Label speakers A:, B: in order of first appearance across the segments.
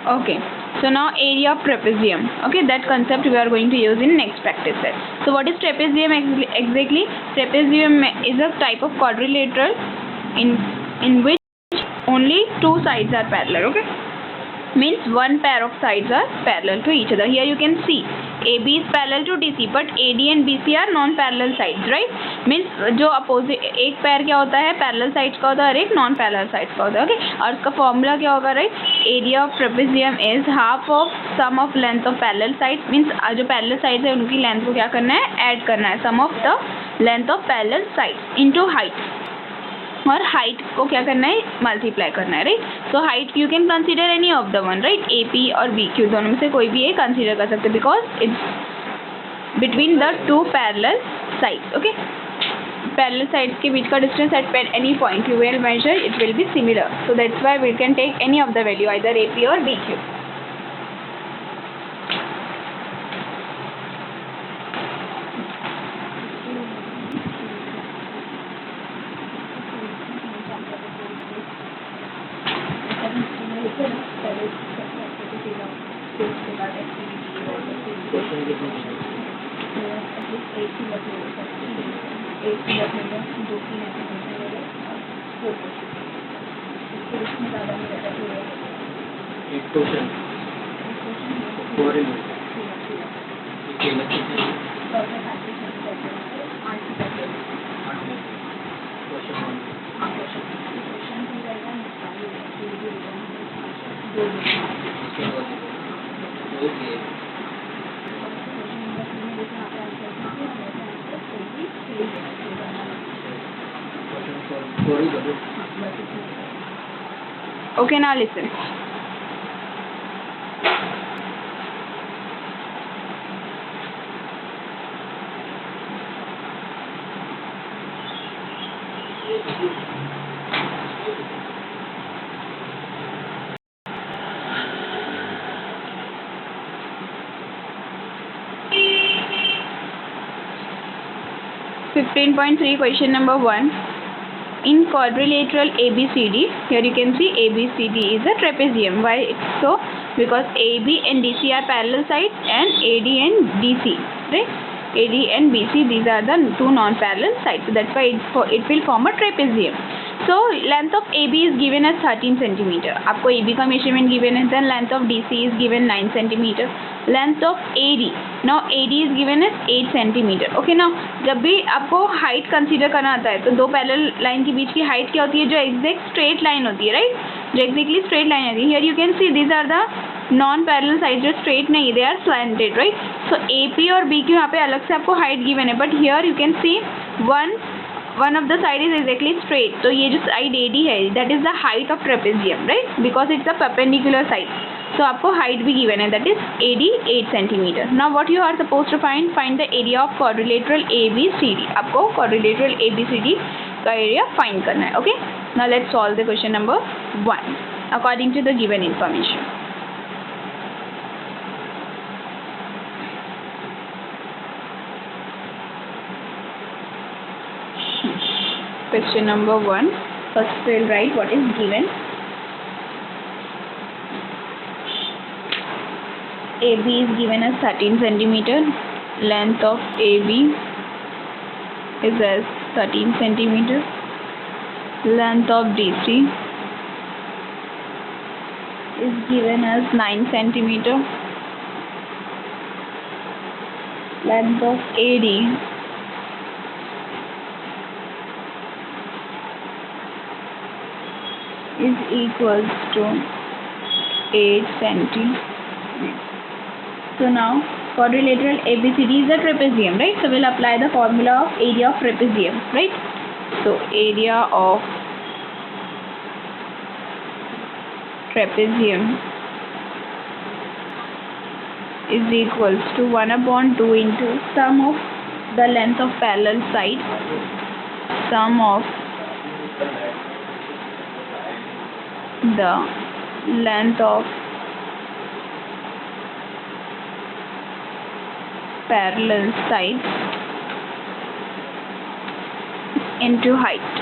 A: Okay, so now area of trapezium. Okay, that concept we are going to use in next practice set. So what is trapezium exactly? Trapezium is a type of quadrilateral in which only two sides are parallel. Okay, means one pair of sides are parallel to each other. Here you can see AB is parallel to DC, but AD and BC are non-parallel sides, right? Means जो opposite एक पैर क्या होता है, parallel sides का होता है और एक नॉन पैरेलल साइड्स का होता है. ओके, और उसका फॉर्मूला क्या होगा, right? Area of trapezium is half of sum of length of parallel sides. Means जो पैरेलल साइड्स है उनकी लेंथ को क्या करना है, ऐड करना है. Sum of the length of parallel sides into height, और हाइट को क्या करना है, मल्टीप्लाई करना है, right? So height you can consider any of the one, right? A P और बी क्यू दोनों में से कोई भी एक कंसीडर कर सकते, because it's between the two parallel sides. Okay, parallel sides के बीच का distance at any point you will measure, it will be similar. So that's why we can take any of the value, either A P और B Q. Okay, now listen. Fifteen point three, question number 1. In quadrilateral ABCD, here you can see ABCD is a trapezium. Why so? Because AB and DC are parallel sides, and AD and DC, right? AD and BC, these are the two non-parallel sides. So that's why it will form a trapezium. So length of AB is given as 13 centimeter. आपको AB का measurement given है. Then length of DC is given 9 centimeter. Length of AD, now AD is given as 8 centimeter. Okay, now जब भी आपको height consider करना आता है तो दो parallel line के बीच की height क्या होती है, जो exact straight line होती है, right? जो exactly straight line होती है. Here you can see these are the non-parallel sides, जो straight नहीं, they are slanted, right? So AP और BQ यहाँ पे अलग से आपको height given है, but here you can see one of the side is exactly straight. तो ये जो side AD है, that is the height of trapezium, right? Because it's a perpendicular side. So आपको height भी given है, that is AD 8 centimeter. Now what you are supposed to find the area of quadrilateral ABCD. आपको quadrilateral ABCD का area find करना है. Okay? Now let's solve the question number 1 according to the given information. Question number 1. First we'll write what is given. AB is given as 13 centimeter. Length of AB is as 13 centimeter. Length of DC is given as 9 centimeter. Length of AD is equals to 8 centimeters. So now quadrilateral ABCD is a trapezium, right? So we'll apply the formula of area of trapezium, right? So area of trapezium is equals to 1/2 into sum of the length of parallel sides, sum of the length of parallel sides into height.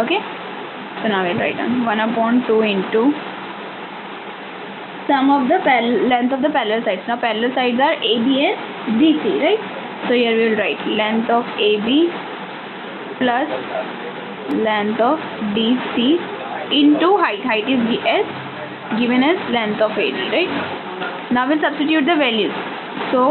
A: Okay, So now we'll write down 1/2 into sum of the length of the parallel sides. Now parallel sides are AB and DC, right? So here we will write length of AB plus length of DC into height. Height is given as length of AD, right? Now we'll substitute the values. So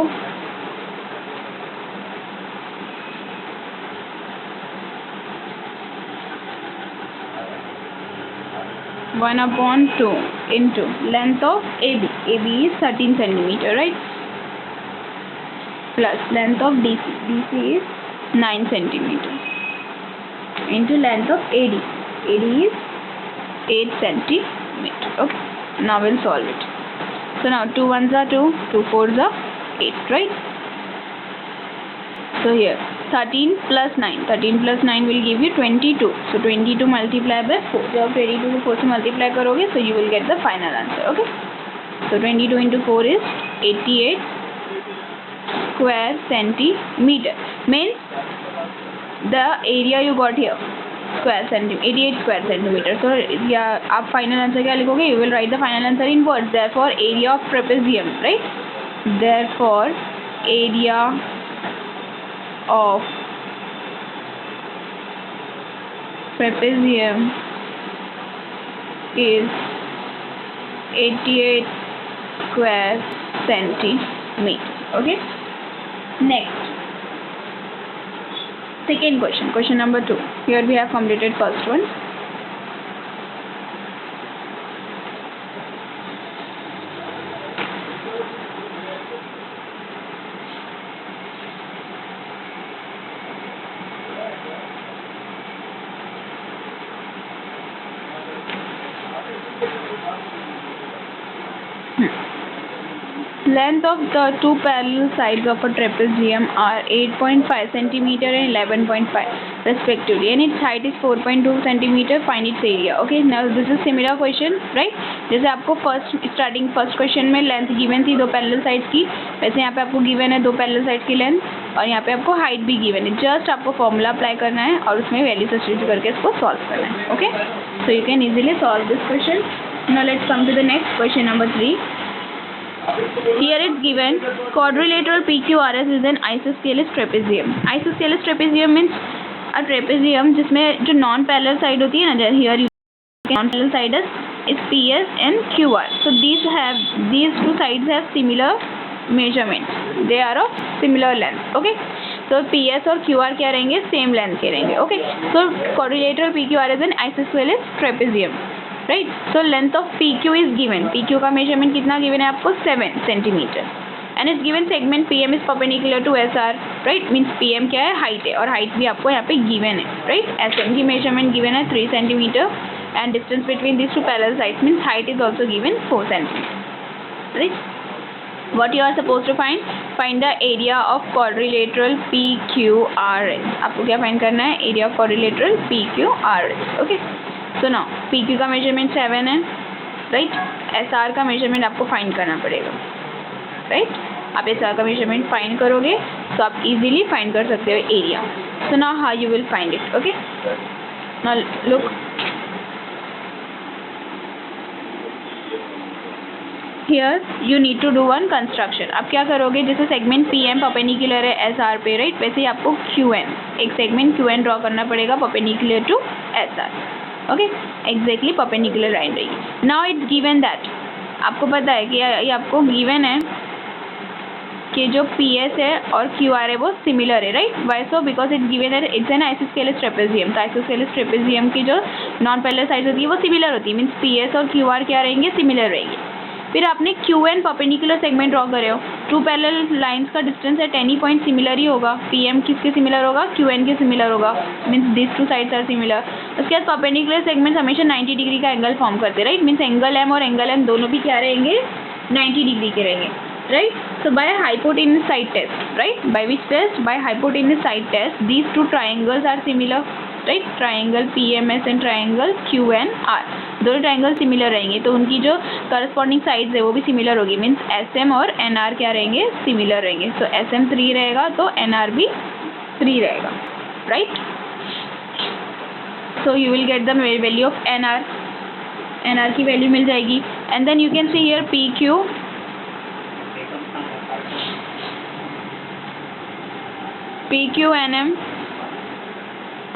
A: 1/2 into length of AB. AB is 13 centimeter, right? Plus length of DC. DC is 9 centimeter. Into length of AD. AD is 8 centimeter. Okay. Now we'll solve it. So now 2 1s are 2, 2 4s are 8, right? So here 13 plus 9. 13 plus 9 will give you 22. So 22 multiplied by 4. जब 22 को 4 से multiply करोगे, so you will get the final answer. Okay. So 22 into 4 is 88 square centimeter. Means the area you got here square centimeter, 88 square centimeter. So yeah, आप final answer क्या लिखोगे? You will write the final answer in words. Therefore area of trapezium, right? Therefore area of trapezium is 88 square centimeter. Okay. Next, second question. Question number 2. Here we have completed first one. Length of the two parallel sides of a trapezium are 8.5 centimeter and 11.5 respectively, and its height is 4.2 centimeter. Find its area. Okay, now this is similar question, right? जैसे आपको first question में length given थी दो parallel sides की, वैसे यहाँ पे आपको गिवन है दो पैरेलल साइड्स की लेंथ, और यहाँ पे आपको हाइट भी गिवन है. जस्ट आपको फॉर्मूला अप्लाई करना है और उसमें वैल्यू सब्स्टिट्यूट करके इसको सॉल्व करना है. Okay, so you can easily solve this question. Now let's come to the next question number 3. Here it's given quadrilateral PQRS is an isosceles trapezium. Isosceles trapezium means a trapezium जिसमें जो non parallel side होती है ना, here you non parallel sides is PS and QR. So these two sides have similar measurements. They are of similar length. Okay. So PS और QR क्या रहेंगे? Same length के रहेंगे. Okay. So quadrilateral PQRS is an isosceles trapezium. Right. So length of PQ is given. PQ का measurement कितना given है आपको? 7 centimeter. And it's given segment PM is perpendicular to SR. Right. Means PM क्या है? Height है, और height भी आपको यहाँ पे given है. Right. SM की measurement given है 3 centimeter. And distance between these two parallel sides means height is also given 4 centimeter. Right. What you are supposed to find? Find the area of quadrilateral PQRS. आपको क्या find करना है? Area of quadrilateral PQRS. Okay. So now PQ का measurement 7 है, right? SR का measurement आपको find करना पड़ेगा, right? आप SR का measurement find करोगे तो आप easily find कर सकते हो area. So now how you will find it? Okay. Now look. Here you need to do one construction. आप क्या करोगे? जैसे सेगमेंट PM परपेंडिकुलर है SR पे, राइट? वैसे ही आपको QN, एक सेगमेंट QN ड्रॉ करना पड़ेगा perpendicular to SR. Okay, exactly perpendicular line रहेगी. नाउ इट्स गिवन दैट, आपको पता है कि ये आपको गिवन है कि जो PS है और QR है वो सिमिलर है, right? Why so? Because it's given है इट्स एन आइसोस्केलेस ट्रेपेजियम. तो आइसोस्केलेस ट्रेपेजियम की जो नॉन पैरेलल साइड होती है वो सिमिलर होती है. मीन्स PS और QR क्या रहेंगे? सिमिलर रहेंगे. फिर आपने QN परपेंडिकुलर सेगमेंट ड्रॉ करे हो, टू पैरेलल लाइंस का distance at any point similar ही होगा. PM किसके सिमिलर होगा? QN के सिमिलर होगा. Means this two sides are similar. उसके बाद परपेंडिकुलर सेगमेंट हमेशा 90 डिग्री का एंगल फॉर्म करते हैं, राइट? मीन्स एंगल M और एंगल M दोनों भी क्या रहेंगे? 90 डिग्री के रहेंगे, right? So by hypotenuse side test, right? By which test? By hypotenuse side test, these two triangles are similar, right? Triangle PMS and triangle QNR, दोनों triangle similar रहेंगे, तो उनकी जो करस्पॉन्डिंग साइड्स है वो भी सिमिलर होगी. मीन्स SM और NR क्या रहेंगे? सिमिलर रहेंगे. तो SM 3 रहेगा तो NR भी 3 रहेगा, right? So you will get the value of NR. NR की वैल्यू मिल जाएगी. And then you can see here PQ. PQNM.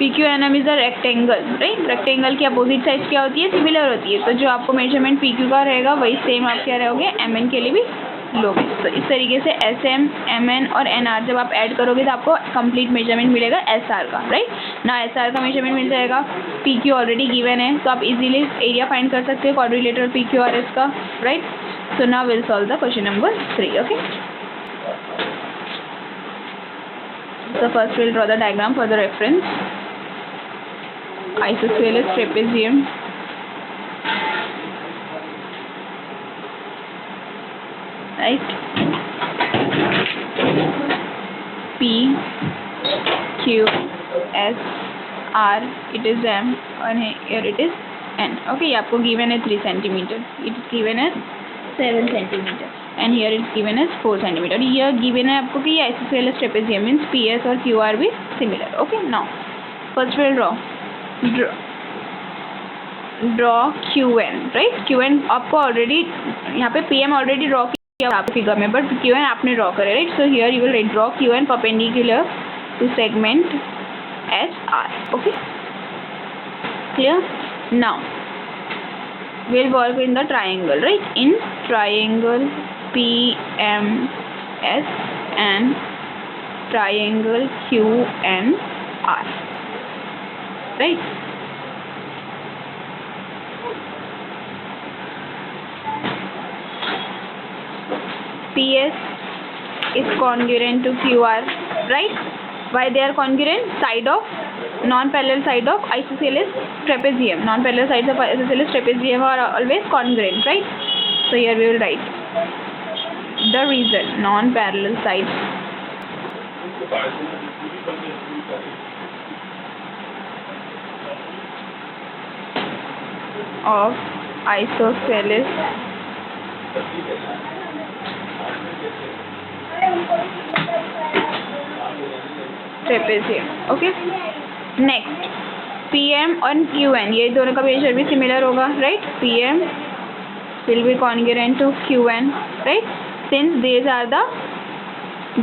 A: PQNM is a rectangle, right. Rectangle की अपोजिट साइड क्या होती है? सिमिलर होती है. तो जो आपको मेजरमेंट PQ का रहेगा वही सेम आप क्या रहोगे MN के लिए भी लोगे. तो इस तरीके से SM, MN और NR जब आप ऐड करोगे तो आपको कंप्लीट मेजरमेंट मिलेगा SR का, राइट. ना SR का मेजरमेंट मिल जाएगा. PQ ऑलरेडी गिवन है तो आप इजीली एरिया फाइंड कर सकते हो क्वाड्रिलेटरल PQRS का, right. So now will solve the question number 3. Okay. So first we'll draw the diagram for the reference. Isosceles trapezium. Right. P, Q, S, R. It is M, and here it is N. Okay, आपको given है 3 centimeter. It is given as 7 centimeter. And here it's given as 4 centimeter. Here given है आपको कि ये isosceles trapezium means PS और QR भी similar. Okay, now first we'll draw QN, right. QN आपको already यहाँ पे PM ऑलरेडी ड्रॉ किया आपको फिगर में, बट QN आपने ड्रॉ करे, right. So here you will draw QN perpendicular to segment SR. Okay, clear. Now we'll work in the triangle, right. In triangle PMS and triangle QNR, right. PS is congruent to QR, right. Why they are congruent? Side of non-parallel side of isosceles trapezium. Non-parallel sides of isosceles trapezium are always congruent, right. So here we will write the reason non-parallel sides of isosceles trapezium. Okay. Next PM और QN, ये दोनों का major भी similar होगा, right. PM will be congruent to QN, right, since these are the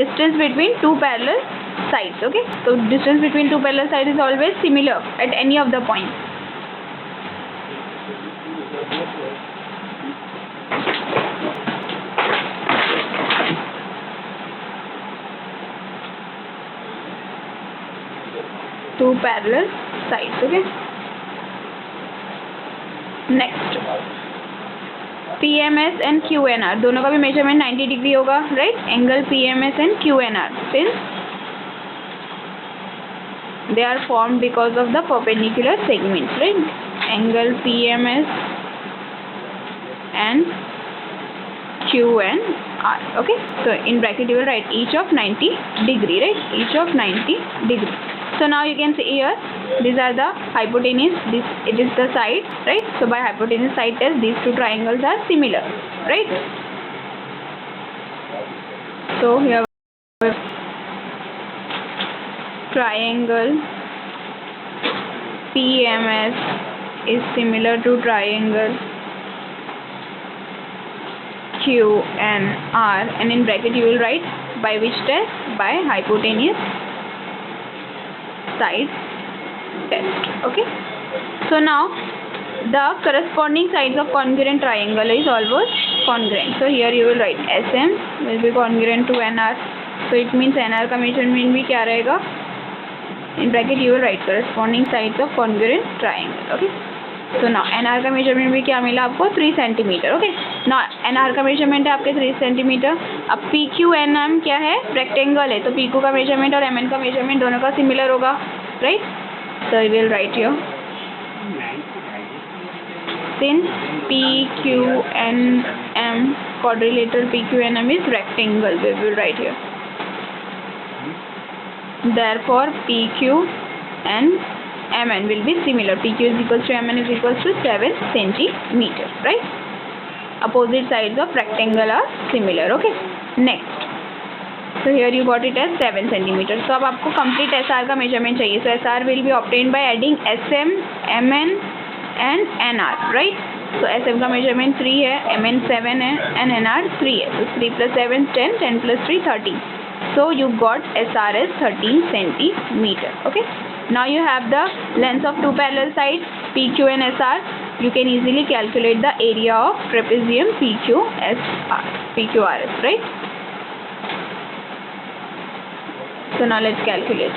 A: distance between two parallel sides. Okay, so distance between two parallel sides is always similar at any of the points. Two parallel sides. Okay, next PMS and QNR दोनों का भी measurement 90 degree होगा, right. Angle PMS and QNR since they are formed because of the perpendicular segments, right. Angle PMS and QNR. Okay, so in bracket you will write each of 90 degree, right. Each of 90 degree. So now you can see here these are the hypotenuse, this it is the side, right. So by hypotenuse side test these two triangles are similar, right. So here triangle PMS is similar to triangle QNR, and in bracket you will write by which test? By hypotenuse side test. Okay, so now the corresponding sides of congruent triangle is always congruent. So here you will write SM will be congruent to NR. So it means NR का measurement भी क्या रहेगा? In bracket you will write corresponding sides of congruent triangle. Okay, so now NR का measurement भी क्या मिला आपको? 3 centimeter. Okay, now NR का measurement है आपके 3 centimeter. अब PQNM क्या है? रेक्टेंगल है, तो PQ का measurement और MN का measurement दोनों का similar होगा, right. So we will write here since PQNM quadrilateral PQNM is rectangle, we will write here. Therefore PQ and MN will be similar. PQ is equals to MN is equals to 7 centimeter, right. Opposite sides of rectangle are similar. Okay, next So here you got it as 7 centimeters. So अब आपको complete SR का measurement चाहिए. So SR will be obtained by adding SM, MN and NR, right? So SM का measurement 3 है, MN 7 है and NR 3 है. So 3 plus 7 10, 10 plus 3 13. So you got SR as 13 centimeter. Okay. Now you have the lengths of two parallel sides PQ and SR. You can easily calculate the area of trapezium PQRS, right? So now let's calculate.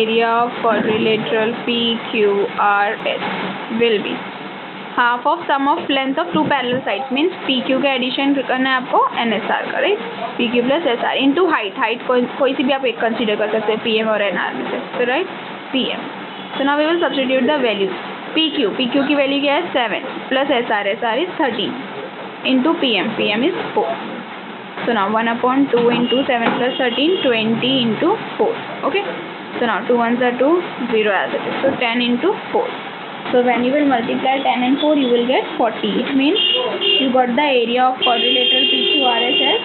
A: Area of quadrilateral PQRS will be half of sum of length of two parallel sides, means PQ का addition करना है आपको NSR का, right? PQ plus SR into height कोई सी भी आप एक consider कर सकते हैं PM और NR में से, तो right PM. So now we will substitute the values. PQ की वैल्यू क्या है 7 plus SR is 13 into PM is 4. So now 1/2 into 7 plus 13 20 into 4. Okay. So now 2 ones are 2, 0 as it is. So 10 into 4. So when you will multiply 10 and 4, you will get 40. It means you got the area of quadrilateral PQRS as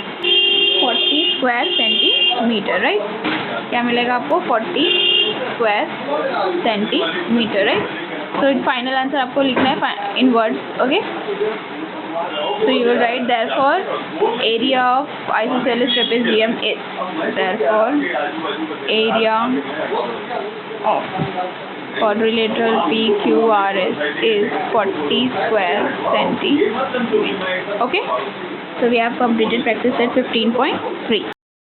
A: 40 square centimeter, right? क्या मिलेगा आपको 40 square centimeter, right? So final answer आपको लिखना है in words, okay? So you will write therefore area of isosceles trapezium is, therefore area of quadrilateral PQRS is 40 square centimeter. Okay. So we have completed practice set 15.3.